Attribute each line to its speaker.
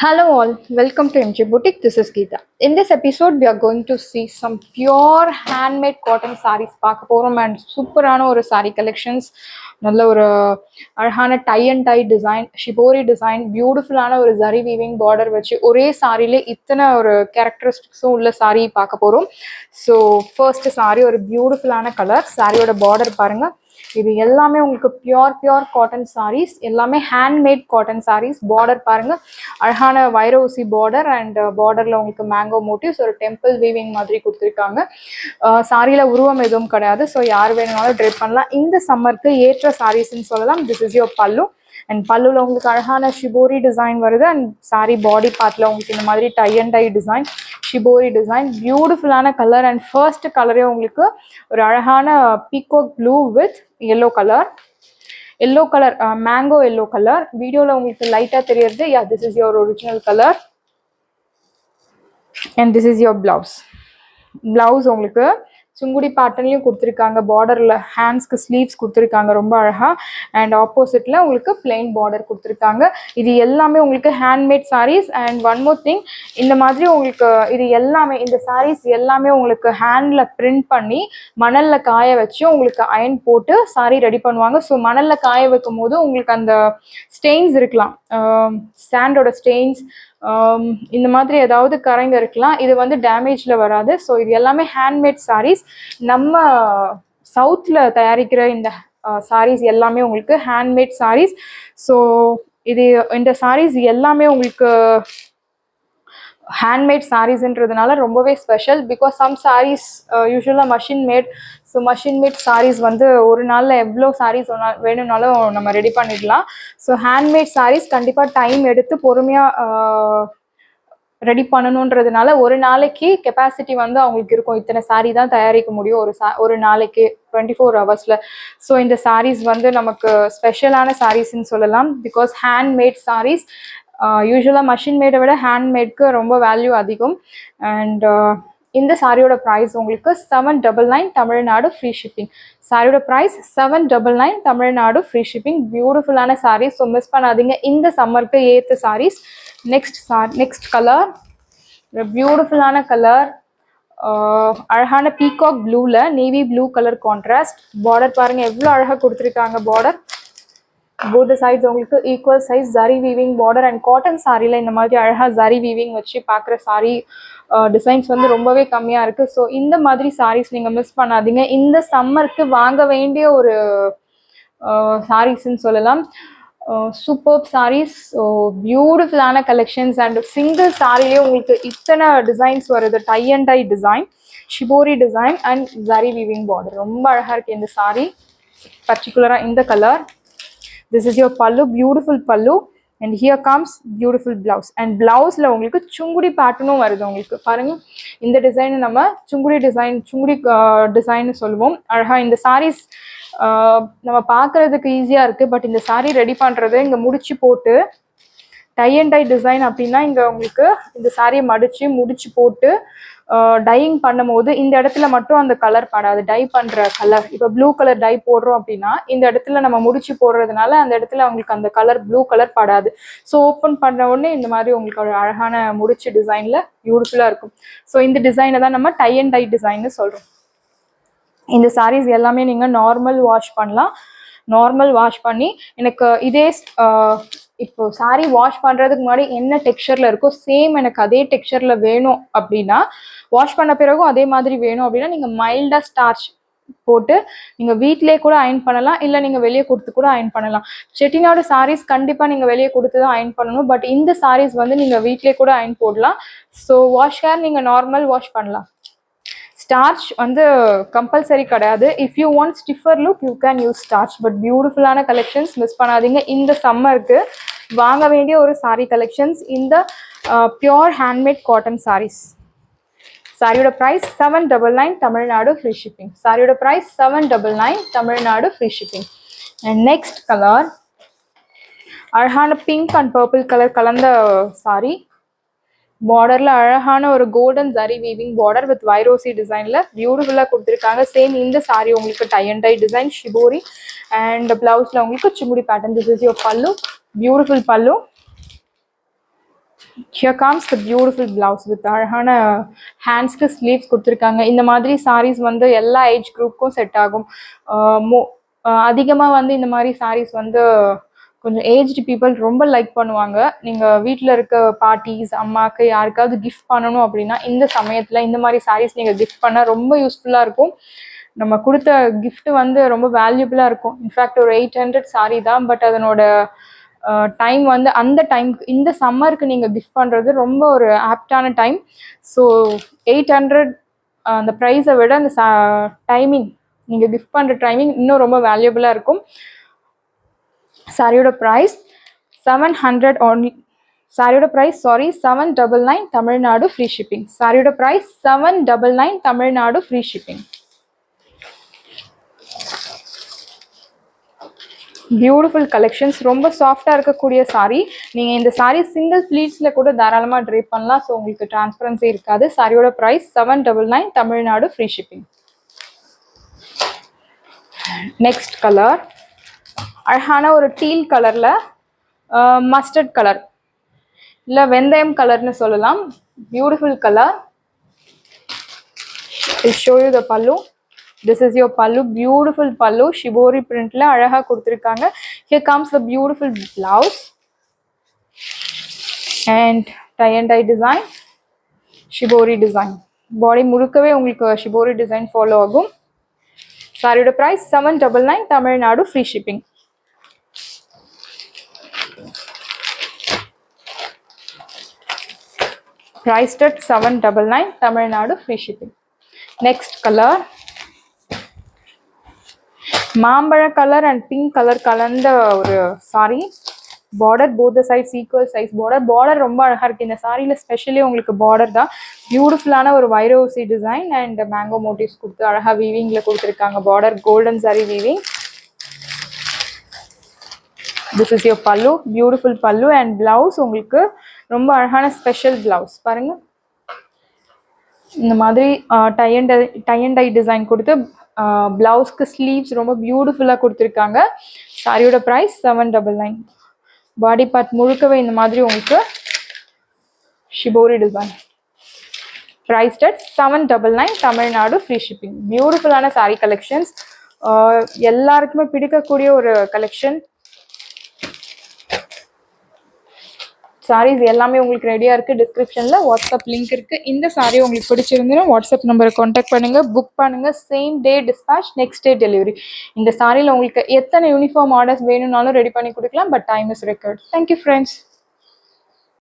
Speaker 1: Hello all, welcome to MJ Boutique. This is Geeta. In this episode, we are going to see some pure handmade cotton sarees. பார்க்க போறோம் and சூப்பரான ஒரு saree collections. நல்ல ஒரு அழகான tie and tie design, shibori design, பியூட்டிஃபுல்லான ஒரு zari weaving border வச்சு ஒரே சாரிலே இத்தனை ஒரு கேரக்டரிஸ்டிக்ஸும் உள்ள சாரி பார்க்க போறோம். ஸோ ஃபர்ஸ்ட் சாரி ஒரு பியூட்டிஃபுல்லான கலர். சாரியோட பார்டர் பாருங்க. இது எல்லாமே உங்களுக்கு பியோர் காட்டன் சாரீஸ், எல்லாமே ஹேண்ட்மேட் காட்டன் சாரீஸ். பார்டர் பாருங்க, அழகான வைர ஊசி பார்டர் அண்ட் பார்டர்ல உங்களுக்கு மேங்கோ மோட்டிவ்ஸ், ஒரு டெம்பிள் வீவிங் மாதிரி கொடுத்துருக்காங்க. சாரியில உருவம் எதுவும் கிடையாது. ஸோ யார் வேணும்னாலும் ட்ரை பண்ணலாம். இந்த சம்மருக்கு ஏற்ற சாரீஸ்ன்னு சொல்லலாம். This is your pallu. And பல்லுல உங்களுக்கு அழகான ஷிபோரி டிசைன் வருது. அண்ட் சாரி பாடி பார்ட்ல உங்களுக்கு இந்த மாதிரி tie and tie design, shibori design, பியூட்டிஃபுல்லான கலர். அண்ட் ஃபர்ஸ்ட் கலரே உங்களுக்கு ஒரு அழகான peacock blue with yellow colour, yellow colour, mango yellow colour. வீடியோல உங்களுக்கு லைட்டா தெரியுது. Yeah, this is your original colour. And this is your blouse. Blouse உங்களுக்கு சுங்குடி பேட்டர்ன்லையும் கொடுத்துருக்காங்க. பார்டரில் ஹேண்ட்ஸ்க்கு ஸ்லீவ்ஸ் கொடுத்துருக்காங்க ரொம்ப அழகாக. அண்ட் ஆப்போசிட்டில் உங்களுக்கு பிளெயின் பார்டர் கொடுத்துருக்காங்க. இது எல்லாமே உங்களுக்கு handmade saris. And one more thing, இந்த மாதிரி உங்களுக்கு இது எல்லாமே, இந்த சாரீஸ் எல்லாமே உங்களுக்கு ஹேண்டில் பிரிண்ட் பண்ணி மணலில் காய வச்சு உங்களுக்கு அயன் போட்டு சாரீ ரெடி பண்ணுவாங்க. ஸோ மணலில் காய வைக்கும் போது உங்களுக்கு அந்த ஸ்டெயின்ஸ் இருக்கலாம், சாண்டோட ஸ்டெயின்ஸ், இந்த மாதிரி ஏதாவது கரைங்க இருக்கலாம். இது வந்து டேமேஜில் வராது. ஸோ இது எல்லாமே ஹேண்ட்மேட் சாரீஸ். நம்ம சவுத்தில் தயாரிக்கிற இந்த சாரீஸ் எல்லாமே உங்களுக்கு ஹேண்ட்மேட் சாரீஸ். ஸோ இது இந்த சாரீஸ் எல்லாமே உங்களுக்கு ஹேண்ட்மேட் சாரீஸ்ன்றதுனால ரொம்பவே ஸ்பெஷல். பிகாஸ் சம் சாரீஸ் யூஸ்வலாக machine made. So machine made saris வந்து ஒரு நாளில் எவ்வளோ சாரீஸ் வேணும்னாலும் நம்ம ரெடி பண்ணிடலாம். ஸோ ஹேண்ட்மேட் சாரீஸ் கண்டிப்பாக டைம் எடுத்து பொறுமையாக ரெடி பண்ணணுன்றதுனால ஒரு நாளைக்கு கெப்பாசிட்டி வந்து அவங்களுக்கு இருக்கும். இத்தனை சாரீ தான் தயாரிக்க முடியும் ஒரு நாளைக்கு 24 ஹவர்ஸில். ஸோ இந்த சாரீஸ் வந்து நமக்கு ஸ்பெஷலான சாரீஸ்ன்னு சொல்லலாம். பிகாஸ் ஹேண்ட்மேட் சாரீஸ் யூஸ்வலாக மஷின் மேடை விட ஹேண்ட்மேட்க்கு ரொம்ப வேல்யூ அதிகம். அண்ட் இந்த சாரியோட ப்ரைஸ் உங்களுக்கு 799 தமிழ்நாடு ஃப்ரீ ஷிப்பிங். சாரியோட ப்ரைஸ் 799 தமிழ்நாடு ஃப்ரீ ஷிப்பிங். பியூட்டிஃபுல்லான சாரீஸ். ஸோ மிஸ் பண்ணாதீங்க. இந்த சம்மருக்கு ஏற்ற சாரீஸ். நெக்ஸ்ட் கலர், பியூட்டிஃபுல்லான கலர், அழகான பீகாக் ப்ளூவில் navy blue colour contrast. Border பாருங்கள் எவ்வளோ அழகாக கொடுத்துருக்காங்க. பார்டர் போத் சைட்ஸ் உங்களுக்கு equal size zari weaving border. And cotton சாரியில் இந்த மாதிரி அழகாக ஜரி வீவிங் வச்சு பார்க்குற சாரீ டிசைன்ஸ் வந்து ரொம்பவே கம்மியாக இருக்குது. ஸோ இந்த மாதிரி சாரீஸ் நீங்கள் மிஸ் பண்ணாதீங்க. இந்த சம்மருக்கு வாங்க வேண்டிய ஒரு சாரீஸ்ன்னு சொல்லலாம். சூப்பர் சாரீஸ், பியூட்டிஃபுல்லான கலெக்ஷன்ஸ். அண்ட் சிங்கிள் சாரிலேயே உங்களுக்கு இத்தனை டிசைன்ஸ் வருது. Tie and tie design, shibori design and zari weaving border. ரொம்ப அழகாக இருக்குது இந்த சாரீ. பர்டிகுலராக இந்த colour. This is your pallu, beautiful pallu, and here comes beautiful blouse. And blouseல உங்களுக்கு சுங்குடி பேட்டர்னும் வருது. உங்களுக்கு பாருங்க, இந்த டிசைன் நம்ம சுங்குடி டிசைன் சொல்லுவோம். அழகா இந்த சாரீஸ் நம்ம பார்க்கறதுக்கு ஈஸியாக இருக்குது. பட் இந்த சாரீ ரெடி பண்ணுறது இங்கே முடிச்சு போட்டு டை அண்ட் டை டிசைன் அப்படின்னா இங்கே உங்களுக்கு இந்த சாரியை முடிச்சு போட்டு டையிங் பண்ணும் போது இந்த இடத்துல மட்டும் அந்த கலர் படாது. டை பண்ணுற கலர், இப்போ ப்ளூ கலர் டை போடுறோம் அப்படின்னா இந்த இடத்துல நம்ம முடிச்சு போடுறதுனால அந்த இடத்துல உங்களுக்கு அந்த கலர் ப்ளூ கலர் படாது. ஸோ ஓப்பன் பண்ண உடனே இந்த மாதிரி உங்களுக்கு ஒரு அழகான முடிச்சு டிசைனில் பியூட்டிஃபுல்லாக இருக்கும். ஸோ இந்த டிசைனை தான் நம்ம டை அண்ட் டை டிசைன்னு சொல்கிறோம். இந்த சாரீஸ் எல்லாமே நீங்கள் நார்மல் வாஷ் பண்ணலாம். நார்மல் வாஷ் பண்ணி எனக்கு இதே இப்போ சாரீ வாஷ் பண்ணுறதுக்கு முன்னாடி என்ன டெக்ஸ்சரில் இருக்கோ சேம் எனக்கு அதே டெக்ஸ்சரில் வேணும் அப்படின்னா, வாஷ் பண்ண பிறகும் அதே மாதிரி வேணும் அப்படின்னா நீங்கள் மைல்டாக ஸ்டார்ச் போட்டு நீங்கள் வீட்டிலே கூட அயன் பண்ணலாம். இல்லை நீங்கள் வெளியே கொடுத்து கூட அயன் பண்ணலாம். செட்டிநாடு சாரீஸ் கண்டிப்பாக நீங்கள் வெளியே கொடுத்து தான் அயன் பண்ணணும். பட் இந்த சாரீஸ் வந்து நீங்கள் வீட்டிலே கூட அயன் போடலாம். ஸோ வாஷ் ஹேர் நீங்கள் நார்மல் வாஷ் பண்ணலாம். ஸ்டார்ச் வந்து கம்பல்சரி கிடையாது. If you want stiffer look you can use starch. But பியூட்டிஃபுல்லான கலெக்ஷன்ஸ் மிஸ் பண்ணாதீங்க. இந்த சம்மருக்கு வாங்க வேண்டிய ஒரு சாரீ கலெக்ஷன்ஸ் இந்த பியோர் ஹேண்ட்மேட் காட்டன் சாரீஸ். சாரியோட ப்ரைஸ் 799 தமிழ்நாடு ஃப்ரீ ஷிப்பிங். சாரியோட price 799 Tamil Nadu free shipping. And next colour, அழகான பிங்க் அண்ட் பர்பிள் கலர் கலந்த சாரீ. பார்டரில் அழகான ஒரு golden zari weaving border with Vairosi டிசைனில் பியூட்டிஃபுல்லாக கொடுத்துருக்காங்க. சேம் இந்த சாரீ உங்களுக்கு tie and tie design shibori. And பிளவுஸில் உங்களுக்கு Sungudi pattern. This is your pallu, beautiful pallu. Here comes the beautiful blouse with அழகான ஹேண்ட்ஸ்க்கு ஸ்லீவ்ஸ் கொடுத்துருக்காங்க. இந்த மாதிரி sarees வந்து எல்லா ஏஜ் குரூப்புக்கும் செட் ஆகும். அதிகமாக வந்து இந்த மாதிரி sarees வந்து கொஞ்சம் ஏஜ்டு பீப்புள் ரொம்ப லைக் பண்ணுவாங்க. நீங்கள் வீட்டில் இருக்க பாட்டிஸ் அம்மாவுக்கு யாருக்காவது கிஃப்ட் பண்ணணும் அப்படின்னா இந்த சமயத்தில் இந்த மாதிரி sarees நீங்கள் கிஃப்ட் பண்ணால் ரொம்ப யூஸ்ஃபுல்லாக இருக்கும். நம்ம கொடுத்த கிஃப்ட் வந்து ரொம்ப வேல்யூபிளாக இருக்கும். இன்ஃபேக்ட் ஒரு 800 saree தான், பட் அதனோட டைம் வந்து அந்த டைமுக்கு இந்த சம்மருக்கு நீங்கள் கிஃப்ட் பண்ணுறது ரொம்ப ஒரு ஆப்டான டைம். ஸோ 800 அந்த ப்ரைஸை விட அந்த டைமிங் நீங்கள் கிஃப்ட் பண்ணுற டைமிங் இன்னும் ரொம்ப வேல்யூபிளாக இருக்கும். சாரியோட ப்ரைஸ் 700 only. சாரியோட ப்ரைஸ் 799 தமிழ்நாடு ஃப்ரீ ஷிப்பிங். சாரியோட price 799 Tamil Nadu free shipping. Beautiful collections, ரொம்ப சாஃப்டாக இருக்கக்கூடிய சாரீ. நீங்கள் இந்த சாரீ சிங்கிள் ஃப்ளீட்ஸில் கூட தாராளமாக ட்ரை பண்ணலாம். ஸோ உங்களுக்கு டிரான்ஸ்பரன்சி இருக்காது. சாரியோட price 799 Tamil Nadu free shipping. Next colour அழகான ஒரு டீல் கலரில் மஸ்டர்ட் கலர் இல்லை வெந்தயம் கலர்னு சொல்லலாம். Beautiful colour. I'll show you the pallu. This is your pallu, beautiful pallu, shibori print la அழகா கொடுத்திருக்காங்க. Here comes the beautiful blouse and tie and dye design, shibori design. Body முழுக்கவே உங்களுக்கு shibori design follow ஆகும். சாரியோட price 799 Tamil Nadu free shipping. Priced at 799 Tamil Nadu free shipping. Next color மாம்பழ colour and pink colour கலந்த ஒரு sari. Border both sides equal size border ரொம்ப அழகாக இருக்குது. இந்த சாரியில் ஸ்பெஷலி உங்களுக்கு பார்டர் தான் பியூட்டிஃபுல்லான ஒரு வைரோசி டிசைன் அண்ட் மேங்கோ மோட்டிவ்ஸ் கொடுத்து அழகாக வீவிங்கில் கொடுத்துருக்காங்க. Border golden sorry weaving. This is your பல்லு, பியூட்டிஃபுல் பல்லு அண்ட் பிளவுஸ் உங்களுக்கு ரொம்ப அழகான ஸ்பெஷல் பிளவுஸ். பாருங்கள், இந்த மாதிரி டை அண்ட் டை டிசைன் கொடுத்து பிளவுஸ்க்கு ஸ்லீவ்ஸ் ரொம்ப பியூட்டிஃபுல்லாக கொடுத்துருக்காங்க. சாரியோட ப்ரைஸ் 799. பாடி பார்ட் முழுக்கவே இந்த மாதிரி உங்களுக்கு shibori design. Prized at 799 Tamil Nadu free shipping. பியூட்டிஃபுல்லான சாரீ கலெக்ஷன்ஸ், எல்லாருக்குமே பிடிக்கக்கூடிய ஒரு கலெக்ஷன். சாரீஸ் எல்லாமே உங்களுக்கு ரெடியாக இருக்குது. டிஸ்கிரிப்ஷனில் வாட்ஸ்அப் லிங்க் இருக்குது. இந்த சாரீ உங்களுக்கு பிடிச்சிருந்துன்னா வாட்ஸ்அப் நம்பரை காண்டாக்ட் பண்ணுங்கள், புக் பண்ணுங்கள். Same day dispatch, next day delivery. இந்த சாரியில் உங்களுக்கு எத்தனை யூனிஃபார்ம் ஆர்டர்ஸ் வேணும்னாலும் ரெடி பண்ணி கொடுக்கலாம். But time is record. Thank you friends.